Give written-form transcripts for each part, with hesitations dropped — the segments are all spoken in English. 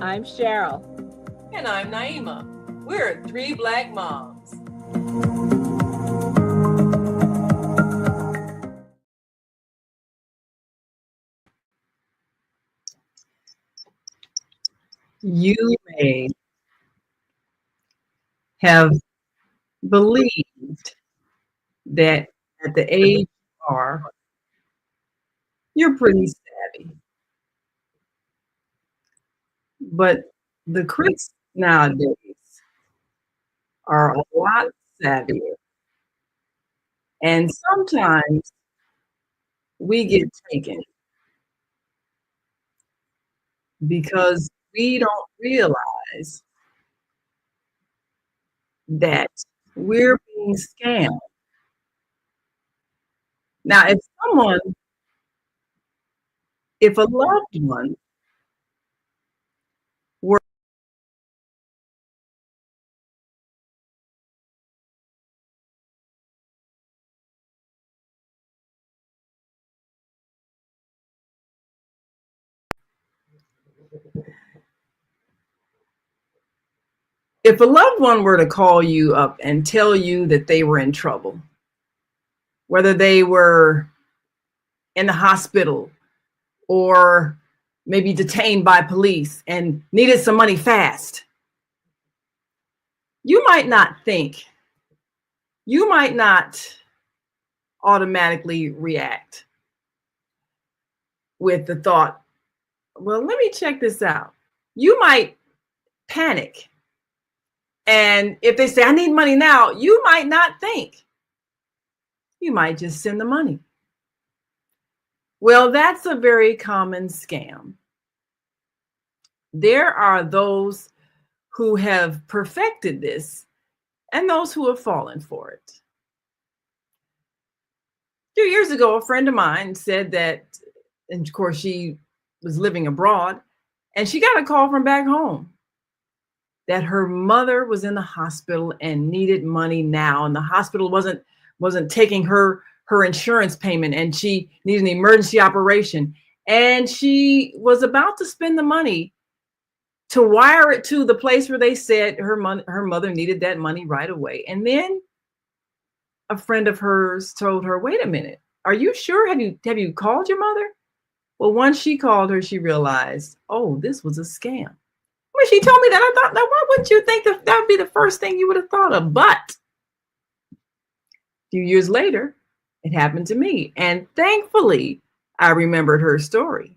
I'm Cheryl. And I'm Naima. We're three Black moms. You may have believed that at the age you are, you're pretty savvy. But the critics nowadays are a lot savvier. And sometimes we get taken because we don't realize that we're being scammed. Now, if a loved one were if a loved one were to call you up and tell you that they were in trouble, whether they were in the hospital or maybe detained by police and needed some money fast, you might not automatically react with the thought, well, let me check this out. You might panic. And if they say, I need money now, you might not think. You might just send the money. Well, that's a very common scam. There are those who have perfected this and those who have fallen for it. A few years ago, a friend of mine said that, and of course, she was living abroad, and she got a call from back home that her mother was in the hospital and needed money now, and the hospital wasn't taking her insurance payment, and she needed an emergency operation, and she was about to spend the money to wire it to the place where they said her mother needed that money right away. And then a friend of hers told her, wait a minute, are you sure? Have you called your mother? Well, once she called her, she realized, oh, this was a scam. When she told me that, I thought, now why wouldn't you think that would be the first thing you would have thought of? But a few years later, it happened to me. And thankfully, I remembered her story.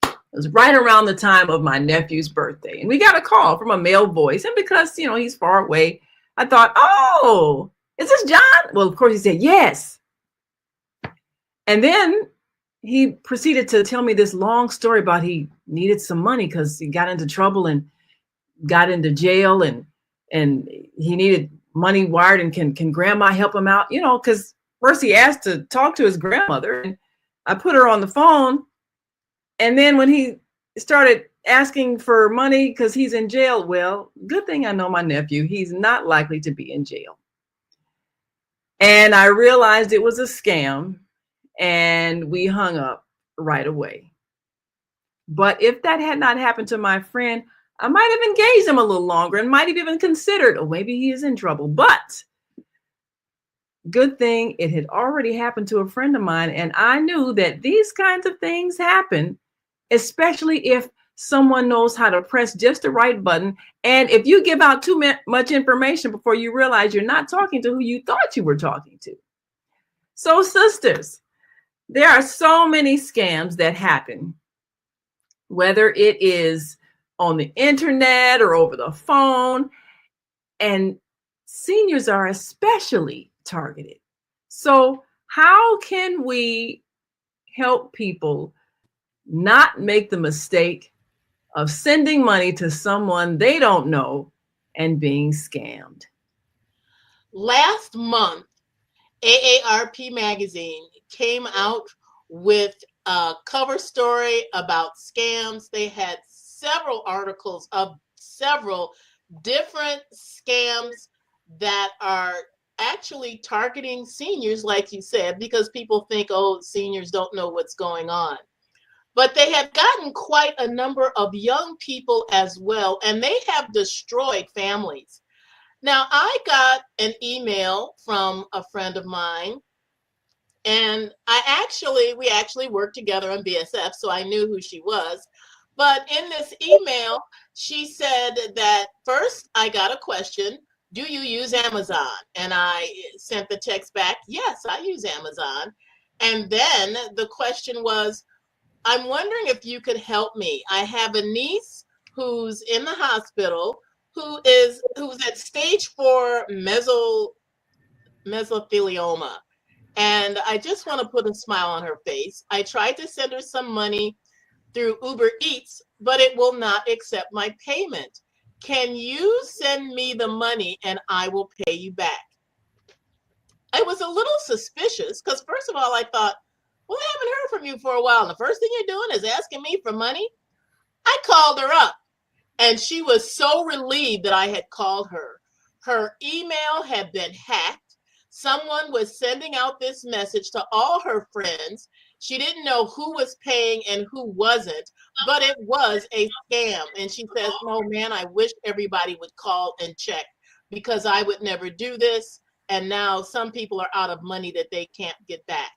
It was right around the time of my nephew's birthday. And we got a call from a male voice. And because, he's far away, I thought, oh, is this John? Well, of course, he said, yes. And then he proceeded to tell me this long story about he needed some money because he got into trouble and got into jail and he needed money wired, and can grandma help him out? Because first he asked to talk to his grandmother, and I put her on the phone. And then when he started asking for money because he's in jail, well, good thing I know my nephew. He's not likely to be in jail. And I realized it was a scam, and we hung up right away. But if that had not happened to my friend, I might have engaged him a little longer and might have even considered, oh, maybe he is in trouble. But good thing it had already happened to a friend of mine. And I knew that these kinds of things happen, especially if someone knows how to press just the right button. And if you give out too much information before you realize you're not talking to who you thought you were talking to. So, sisters, there are so many scams that happen, whether it is on the internet or over the phone, and seniors are especially targeted. So how can we help people not make the mistake of sending money to someone they don't know and being scammed? Last month, AARP magazine came out with a cover story about scams. They had several articles of several different scams that are actually targeting seniors, like you said, because people think, oh, seniors don't know what's going on. but they have gotten quite a number of young people as well, and they have destroyed families. Now, I got an email from a friend of mine, and we actually worked together on BSF, so I knew who she was. But in this email, she said that first I got a question, do you use Amazon? And I sent the text back, yes, I use Amazon. And then the question was, I'm wondering if you could help me. I have a niece who's in the hospital who's at stage 4 mesothelioma. And I just want to put a smile on her face. I tried to send her some money through Uber Eats, but it will not accept my payment. Can you send me the money and I will pay you back? I was a little suspicious because first of all, I thought, well, I haven't heard from you for a while. And the first thing you're doing is asking me for money. I called her up and she was so relieved that I had called her. Her email had been hacked. Someone was sending out this message to all her friends. She didn't know who was paying and who wasn't, but it was a scam. And she says, oh man, I wish everybody would call and check because I would never do this. And now some people are out of money that they can't get back.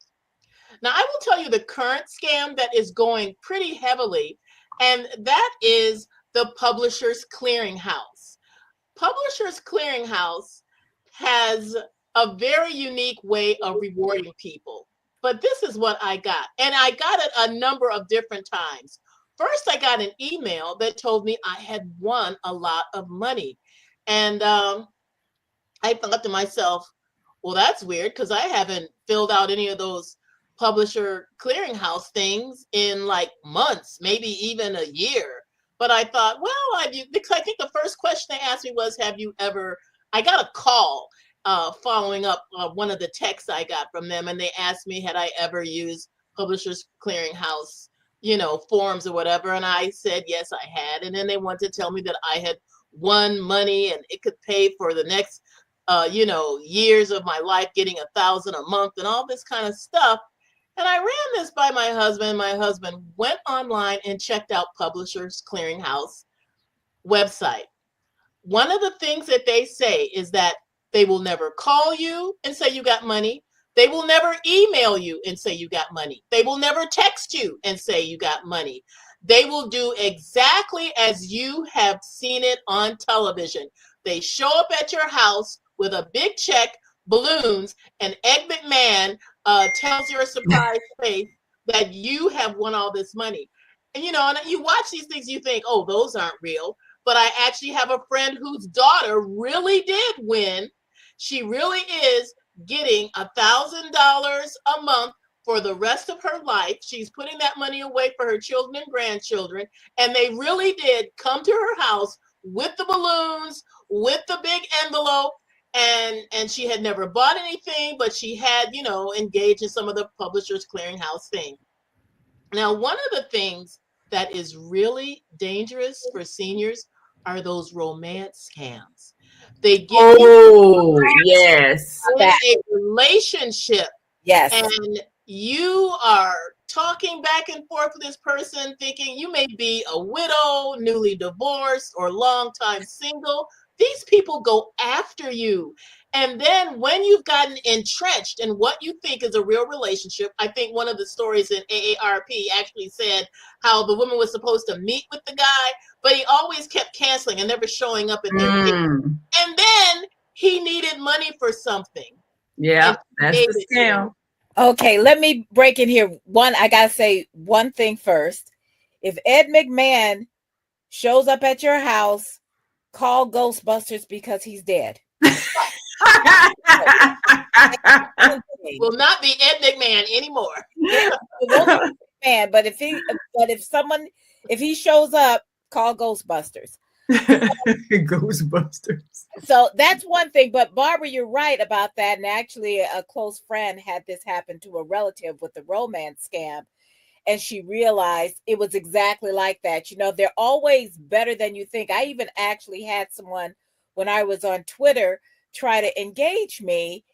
Now, I will tell you the current scam that is going pretty heavily, and that is the Publishers Clearinghouse. Publishers Clearinghouse has a very unique way of rewarding people. But this is what I got. And I got it a number of different times. First, I got an email that told me I had won a lot of money. And I thought to myself, well, that's weird because I haven't filled out any of those Publisher Clearinghouse things in like months, maybe even a year. But I thought, well, because I think the first question they asked me was, I got a call following up one of the texts I got from them, and they asked me, had I ever used Publishers Clearinghouse, forms or whatever, and I said, yes, I had, and then they wanted to tell me that I had won money and it could pay for the next, years of my life, getting $1,000 a month and all this kind of stuff. And I ran this by my husband. My husband went online and checked out Publishers Clearinghouse website. One of the things that they say is that they will never call you and say you got money. They will never email you and say you got money. They will never text you and say you got money. They will do exactly as you have seen it on television. They show up at your house with a big check, balloons, and Ed McMahon tells your surprise face that you have won all this money. And and you watch these things, you think, oh, those aren't real. But I actually have a friend whose daughter really did win. She really is getting $1,000 a month for the rest of her life. She's putting that money away for her children and grandchildren. And they really did come to her house with the balloons, with the big envelope. And she had never bought anything, but she had, engaged in some of the Publishers Clearinghouse thing. Now, one of the things that is really dangerous for seniors are those romance scams. They get yes, a relationship. Yes. And you are talking back and forth with this person, thinking you may be a widow, newly divorced, or longtime single. These people go after you. And then when you've gotten entrenched in what you think is a real relationship, I think one of the stories in AARP actually said how the woman was supposed to meet with the guy, but he always kept canceling and never showing up at their meeting. And then he needed money for something. Yeah, that's the scam. Okay, let me break in here. I got to say one thing first. If Ed McMahon shows up at your house, call Ghostbusters because he's dead. Will not be Ed McMahon anymore. But if he shows up, call Ghostbusters. Ghostbusters. So that's one thing. But Barbara, you're right about that. And actually, a close friend had this happen to a relative with the romance scam. And she realized it was exactly like that. They're always better than you think. I even actually had someone, when I was on Twitter, try to engage me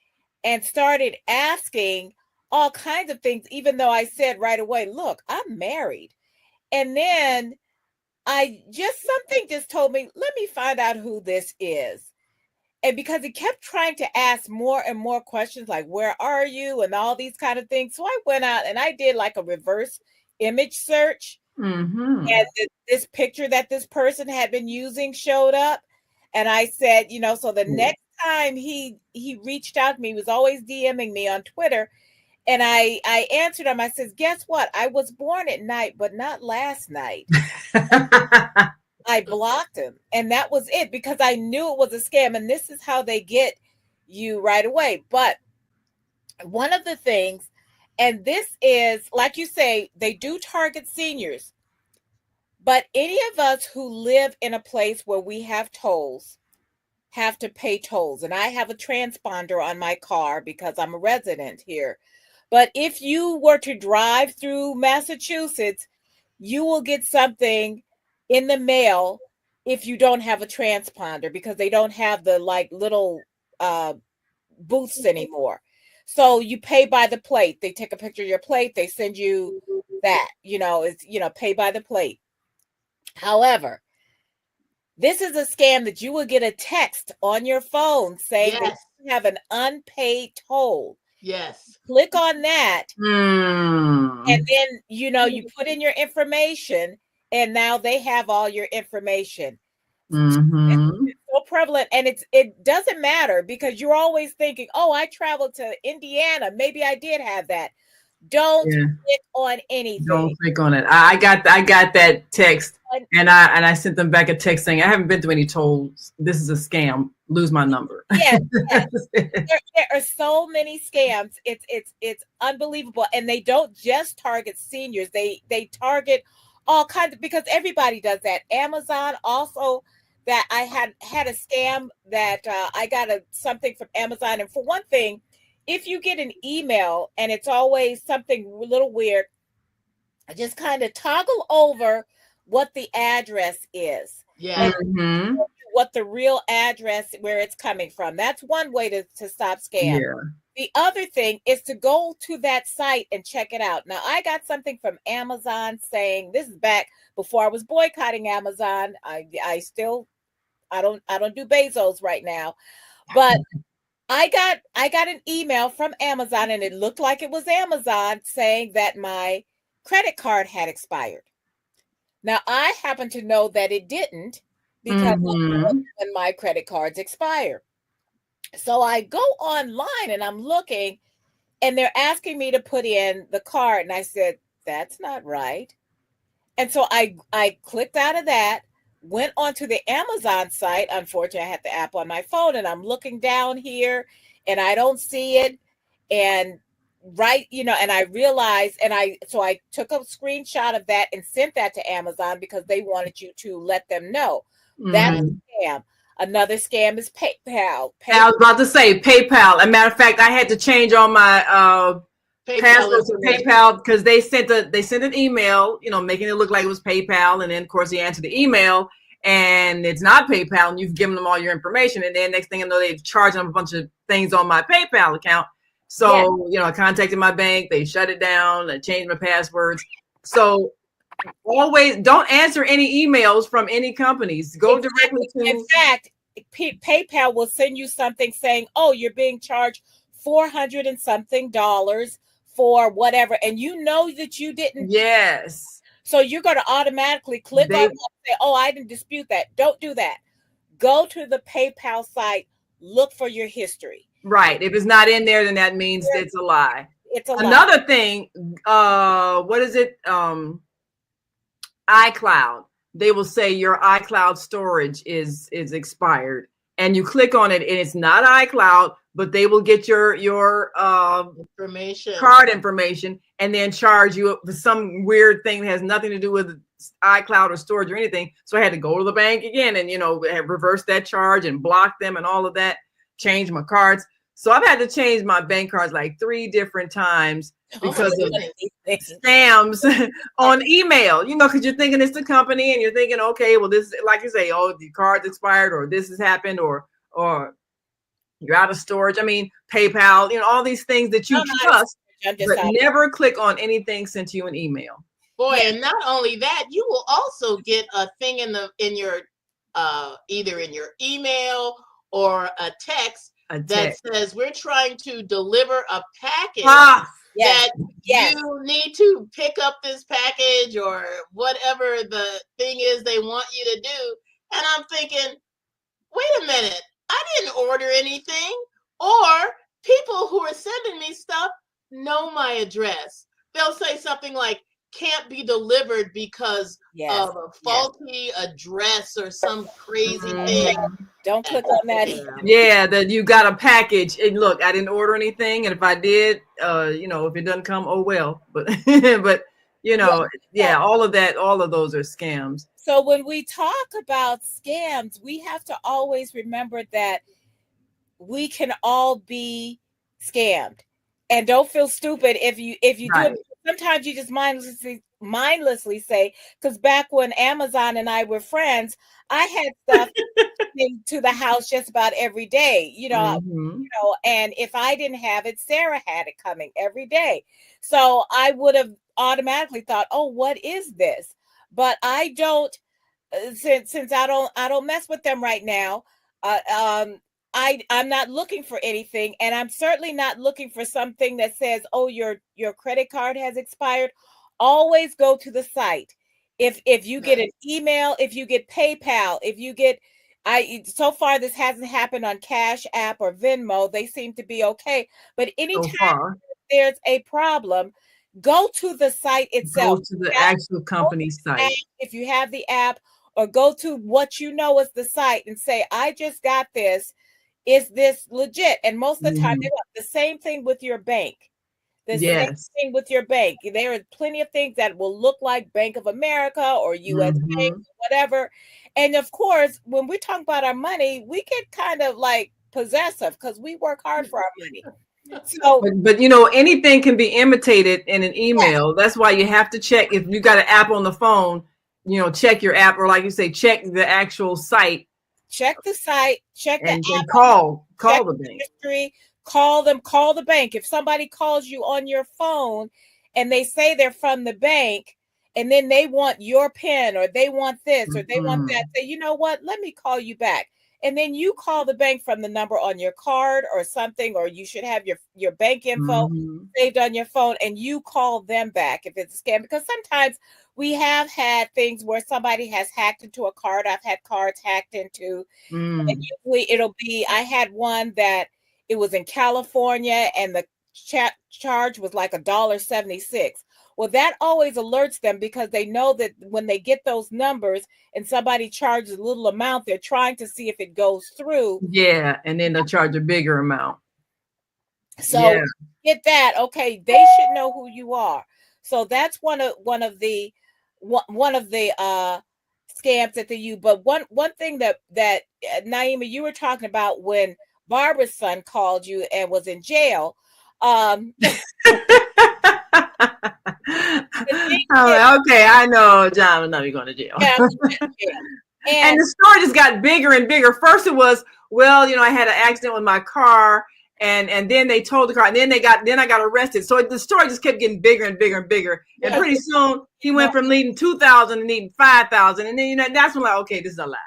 and started asking all kinds of things, even though I said right away, look, I'm married. And then something just told me, let me find out who this is. And because he kept trying to ask more and more questions, like, where are you? And all these kind of things. So I went out and I did like a reverse image search. Mm-hmm. And this picture that this person had been using showed up. And I said, so the next time he reached out to me, he was always DMing me on Twitter. And I answered him. I says, guess what? I was born at night, but not last night. I blocked him. And that was it, because I knew it was a scam. And this is how they get you right away. But one of the things, and this is, like you say, they do target seniors. But any of us who live in a place where we have tolls have to pay tolls. And I have a transponder on my car because I'm a resident here. But if you were to drive through Massachusetts, you will get something in the mail if you don't have a transponder, because they don't have the like little booths anymore. So you pay by the plate. They take a picture of your plate. They send you that, it's, pay by the plate. However, this is a scam that you will get a text on your phone saying that you have an unpaid toll. Yes. Click on that. And then, you put in your information, and now they have all your information. It's so prevalent, and it doesn't matter, because you're always thinking, oh, I traveled to Indiana. Maybe I did have that. Don't click on anything. Don't click on it. I got that text, and I sent them back a text saying, I haven't been to any tolls. This is a scam. Lose my number. Yes. There are so many scams. It's unbelievable. And they don't just target seniors. They target all kinds of, because everybody does that. Amazon also, that I had a scam that I got something from Amazon. And for one thing, if you get an email and it's always something a little weird, just kind of toggle over what the address is. Yeah. What the real address, where it's coming from. That's one way to stop scam. Yeah. The other thing is to go to that site and check it out. Now, I got something from Amazon saying, this is back before I was boycotting Amazon. I don't do Bezos right now, but I got an email from Amazon, and it looked like it was Amazon saying that my credit card had expired. Now, I happen to know that it didn't, because when my credit cards expire. So I go online and I'm looking, and they're asking me to put in the card. And I said, that's not right. And so I clicked out of that, went onto the Amazon site. Unfortunately, I had the app on my phone, and I'm looking down here and I don't see it. And and I realized, so I took a screenshot of that and sent that to Amazon, because they wanted you to let them know. That's a scam. Another scam is PayPal. I was about to say PayPal. As a matter of fact, I had to change all my passwords to PayPal, because they sent an email, making it look like it was PayPal, and then of course you answer the email and it's not PayPal, and you've given them all your information, and then next thing you know, they've charged them a bunch of things on my PayPal account. So I contacted my bank, they shut it down, I changed my passwords. So always don't answer any emails from any companies. Go directly to. In fact, PayPal will send you something saying, "Oh, you're being charged $400 and something for whatever," and you know that you didn't. Yes. So you're going to automatically click on it and say, "Oh, I didn't dispute that." Don't do that. Go to the PayPal site. Look for your history. Right. If it's not in there, then that means it's a lie. It's a Another lie. thing. What is it? iCloud. They will say your iCloud storage is expired, and you click on it, and it's not iCloud, but they will get your information, card information, and then charge you for some weird thing that has nothing to do with iCloud or storage or anything. So I had to go to the bank again and reverse that charge and block them and all of that, change my cards. So I've had to change my bank cards like 3 different times because of scams on email, because you're thinking it's the company, and you're thinking, okay, well, this is, like you say, oh, the card's expired, or this has happened, or you're out of storage. I mean, PayPal, all these things that you trust. I'm just But out. never click on anything sent to you in email. Boy, and not only that, you will also get a thing in your either in your email or a text that says we're trying to deliver a package Yes. that you need to pick up this package or whatever the thing is they want you to do. And I'm thinking, wait a minute, I didn't order anything. Or people who are sending me stuff know my address. They'll say something like, can't be delivered because of a faulty address or some crazy thing. Don't click on that. Yeah, that you got a package. And look, I didn't order anything. And if I did, if it doesn't come, oh well. But but all of that, all of those are scams. So when we talk about scams, we have to always remember that we can all be scammed. And don't feel stupid if you do it. Sometimes you just mindlessly say, because back when Amazon and I were friends, I had stuff to the house just about every day, and if I didn't have it, Sarah had it coming every day. So I would have automatically thought, oh, what is this? But I don't, since I don't mess with them right now. I'm not looking for anything, and I'm certainly not looking for something that says, oh, your credit card has expired. Always go to the site. If you get an email, if you get PayPal, if you get, so far this hasn't happened on Cash App or Venmo. They seem to be okay. But anytime there's a problem, go to the site itself. Go to the actual company site. If you have the app, or go to what you know is the site and say, I just got this. Is this legit? And most of the time, they want the same thing with your bank. The same thing with your bank. There are plenty of things that will look like Bank of America or U.S. Bank, whatever. And of course, when we talk about our money, we get kind of like possessive because we work hard for our money. So, but anything can be imitated in an email. Yes. That's why you have to check. If you got an app on the phone, check your app, or like you say, check the actual site. Check the site, check the app, and call the bank. History, call the bank. If somebody calls you on your phone and they say they're from the bank, and then they want your PIN, or they want this, or they want that, say, you know what, let me call you back. And then you call the bank from the number on your card or something, or you should have your bank info saved on your phone, and you call them back if it's a scam. Because sometimes we have had things where somebody has hacked into a card. I've had cards hacked into. And usually it'll be, I had one that it was in California and the charge was like $1.76. Well, that always alerts them, because they know that when they get those numbers and somebody charges a little amount, they're trying to see if it goes through. Yeah, and then they'll charge a bigger amount. So get that. Okay, they should know who you are. So that's one of the scams that they use. But one thing that Naima, you were talking about when Barbara's son called you and was in jail. Okay, I know John will not be going to jail. And the story just got bigger and bigger. First it was, I had an accident with my car, and then they told the car, and then I got arrested. So the story just kept getting bigger and bigger and bigger. And pretty soon he went from needing $2,000 to needing $5,000. And then that's when okay, this is a lie.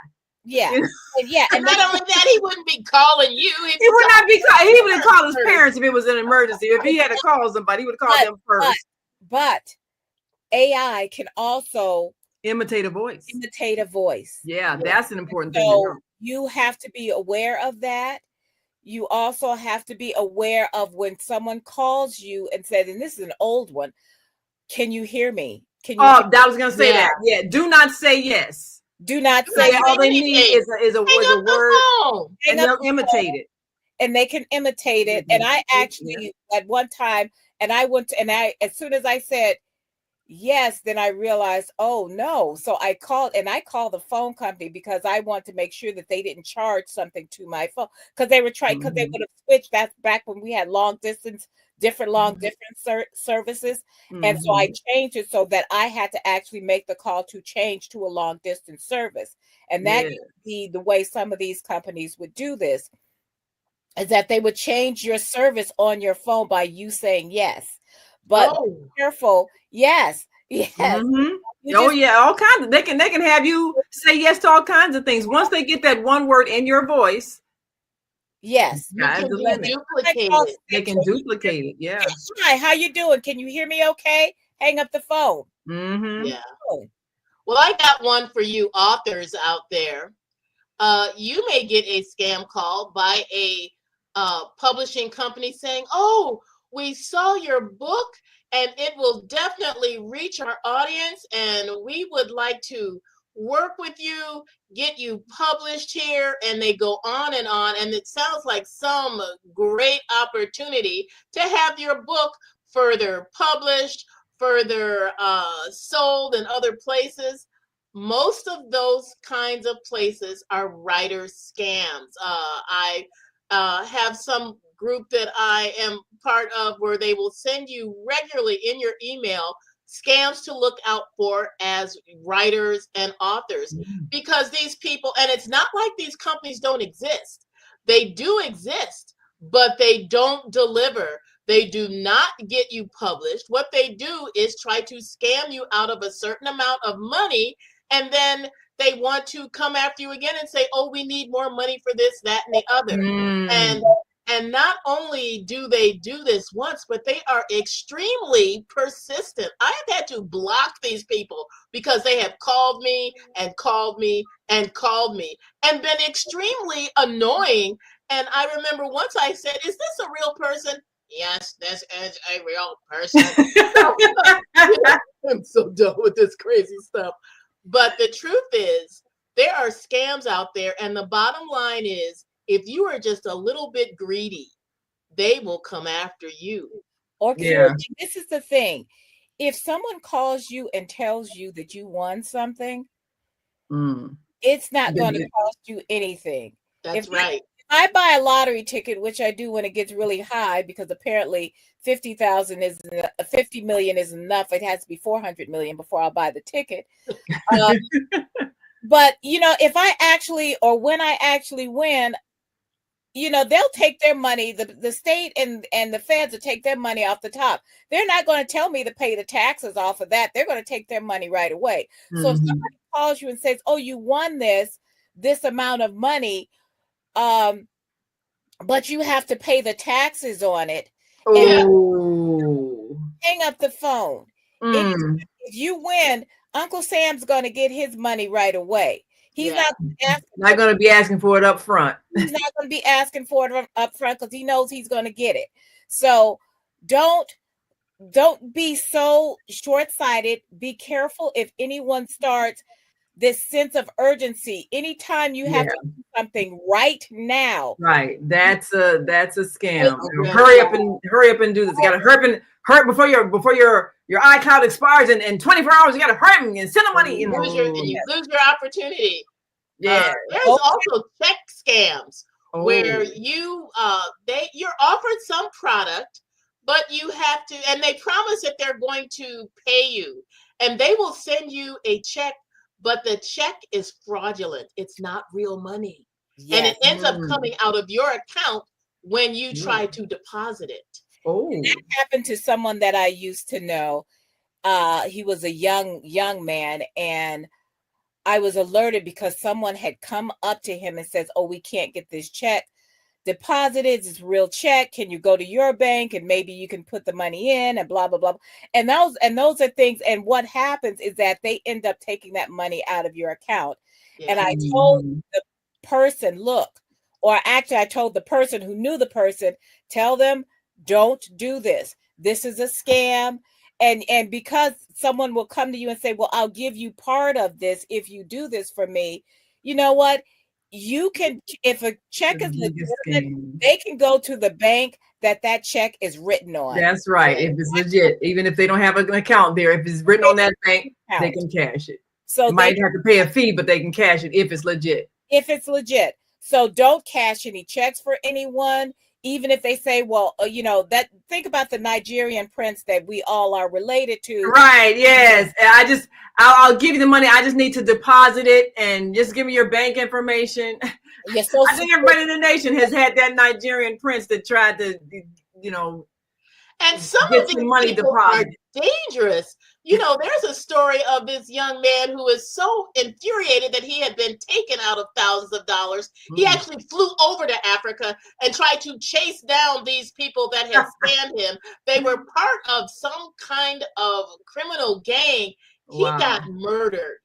Yeah. And not only that, he wouldn't be calling you. He would not be calling. He would have called his parents if it was an emergency. If he had to call somebody, he would have called them first. But AI can also imitate a voice. Yeah, that's an important thing. So you have to be aware of that. You also have to be aware of when someone calls you and says, and this is an old one, can you hear me? I was going to say that. Yeah, do not say yes. Do not say all they need is a word, and they'll imitate it. And they can imitate it. And I actually, at one time, as soon as I said yes, then I realized, oh no. So I called the phone company, because I want to make sure that they didn't charge something to my phone, because they were trying, because they would have switched. That's back when we had different services. And so I changed it so that I had to actually make the call to change to a long distance service. And that would be the way some of these companies would do this, is that they would change your service on your phone by you saying yes. But Oh, careful. Yes. Yes. Mm-hmm. You Oh just yeah, all kinds of, they can have you say yes to all kinds of things. Once they get that one word in your voice, yes. you sky's can the be limit. duplicated. They can duplicate it. Yeah. Hi, how you doing? Can you hear me okay? Hang up the phone. Mm-hmm. Yeah. Oh, Well, I got one for you authors out there. You may get a scam call by a publishing company saying, "Oh, we saw your book and it will definitely reach our audience, and we would like to work with you, get you published here." And they go on, and it sounds like some great opportunity to have your book further published, further sold in other places. Most of those kinds of places are writer scams. I have some group that I am part of where they will send you regularly in your email scams to look out for as writers and authors, because these people, and it's not like these companies don't exist. They do exist, but they don't deliver. They do not get you published. What they do is try to scam you out of a certain amount of money, and then they want to come after you again and say, "Oh, we need more money for this, that, and the other." Mm. And and not only do they do this once, but they are extremely persistent. I have had to block these people because they have called me and called me and called me and been extremely annoying. And I remember once I said, "Is this a real person?" "Yes, this is a real person." I'm so done with this crazy stuff. But the truth is, there are scams out there, and the bottom line is, if you are just a little bit greedy, they will come after you. or Yeah. this is the thing. If someone calls you and tells you that you won something, Mm. it's not going to cost you anything. That's right. If I buy a lottery ticket, which I do when it gets really high, because apparently 50 million is enough. It has to be 400 million before I'll buy the ticket. But if I actually, or when I actually win, they'll take their money. The state and the feds will take their money off the top. They're not going to tell me to pay the taxes off of that. They're going to take their money right away. So if somebody calls you and says, "Oh, you won this amount of money, but you have to pay the taxes on it," Oh. hang up the phone. Mm. If you win, Uncle Sam's going to get his money right away. He's Yeah. Not going to be asking for it up front. He's not going to be asking for it up front because he knows he's going to get it. So don't be so short-sighted. Be careful if anyone starts this sense of urgency. Anytime you have to do something right now. Right. That's a scam. Yeah. Hurry up and do this. You gotta hurry before your iCloud expires in 24 hours. You gotta hurry and send the money. You lose your opportunity. Yeah. There's also check scams where Oh. you're offered some product, but you have to, and they promise that they're going to pay you, and they will send you a check, but the check is fraudulent. It's not real money. Yes. And it ends up coming out of your account when you try to deposit it. Oh. That happened to someone that I used to know. He was a young man, and I was alerted because someone had come up to him and says, "Oh, we can't get this check deposited. It's a real check. Can you go to your bank and maybe you can put the money in," and blah, blah, blah. And those are things. And what happens is that they end up taking that money out of your account. Yeah. And I told the person, look, or actually I told the person who knew the person, tell them, don't do this. This is a scam. And because someone will come to you and say, "Well, I'll give you part of this if you do this for me," you know what? You can, if a check is legitimate, they can go to the bank that check is written on. That's right. If it's legit, even if they don't have an account there, if it's written on that bank, they can cash it. So they might have to pay a fee, but they can cash it if it's legit. If it's legit. So don't cash any checks for anyone, even if they say, "Well, that." Think about the Nigerian prince that we all are related to. Right. Yes. I'll give you the money. I just need to deposit it, and just give me your bank information. Yes. So I think everybody in the nation has had that Nigerian prince that tried to, And some Get of these some money people are deposit. dangerous. You know, there's a story of this young man who was so infuriated that he had been taken out of thousands of dollars. He actually flew over to Africa and tried to chase down these people that had scammed him. They were part of some kind of criminal gang. He Wow. got murdered.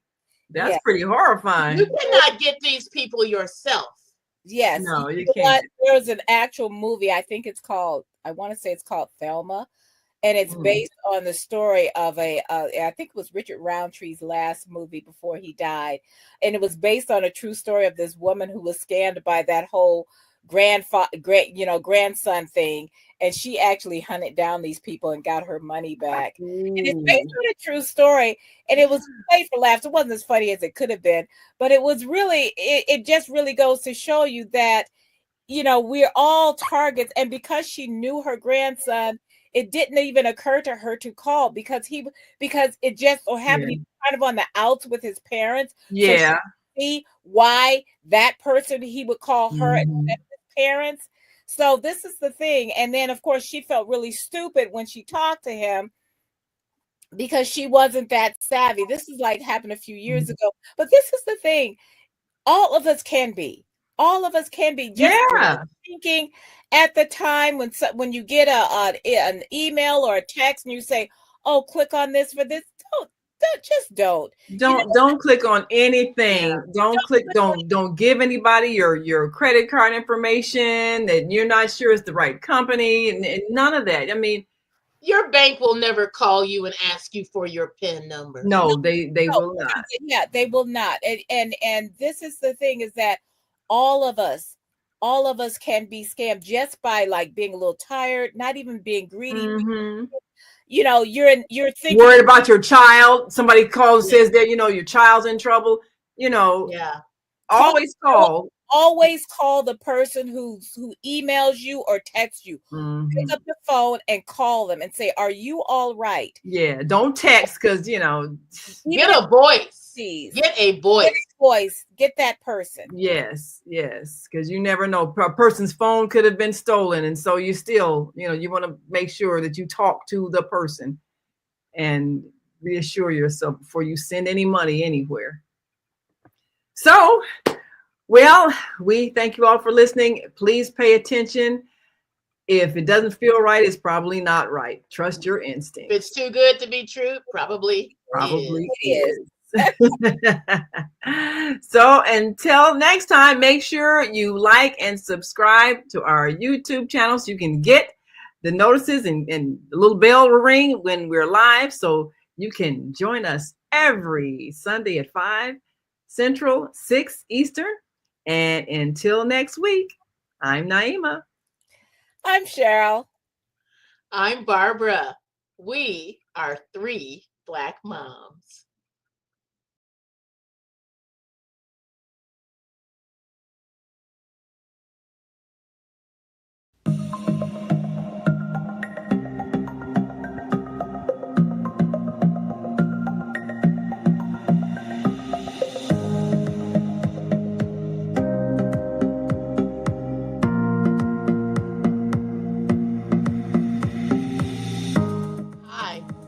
That's pretty horrifying. You cannot get these people yourself. Yes. No, you know can't. There's an actual movie, I think it's called, I want to say it's called Thelma. And it's based on the story of I think it was Richard Roundtree's last movie before he died. And it was based on a true story of this woman who was scammed by that whole grandson thing. And she actually hunted down these people and got her money back. And it's based on a true story. And it was played for laughs. It wasn't as funny as it could have been, but it was really, it just really goes to show you that, we're all targets. And because she knew her grandson, it didn't even occur to her to call because it just so happened he was kind of on the outs with his parents. Yeah. So she see why that person he would call her instead of his parents. So this is the thing. And then of course she felt really stupid when she talked to him because she wasn't that savvy. This is like happened a few years ago. But this is the thing. All of us can be. All of us can be just thinking at the time when you get an email or a text and you say, "Oh, click on this for this." Don't click on anything. Yeah. Don't give anybody your credit card information that you're not sure is the right company and none of that. I mean, your bank will never call you and ask you for your PIN number. No, they will not. Yeah, they will not. And this is the thing is that all of us can be scammed just by like being a little tired, not even being greedy. You're thinking worried about your child. Somebody calls, says that, your child's in trouble, always call. Always call the person who emails you or texts you. Pick up the phone and call them and say, "Are you all right?" Yeah, don't text because get a voice. Get a voice. Get that person. Yes, because you never know. A person's phone could have been stolen, and so you still, you want to make sure that you talk to the person and reassure yourself before you send any money anywhere. So. Well, we thank you all for listening. Please pay attention. If it doesn't feel right, it's probably not right. Trust your instinct. If it's too good to be true, probably is. So until next time, make sure you like and subscribe to our YouTube channel so you can get the notices and the little bell will ring when we're live. So you can join us every Sunday at 5 Central, 6 Eastern. And until next week, I'm Naima. I'm Cheryl. I'm Barbara. We are 3 Black moms.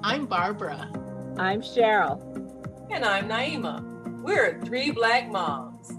I'm Barbara. I'm Cheryl. And I'm Naima. We're 3 Black moms.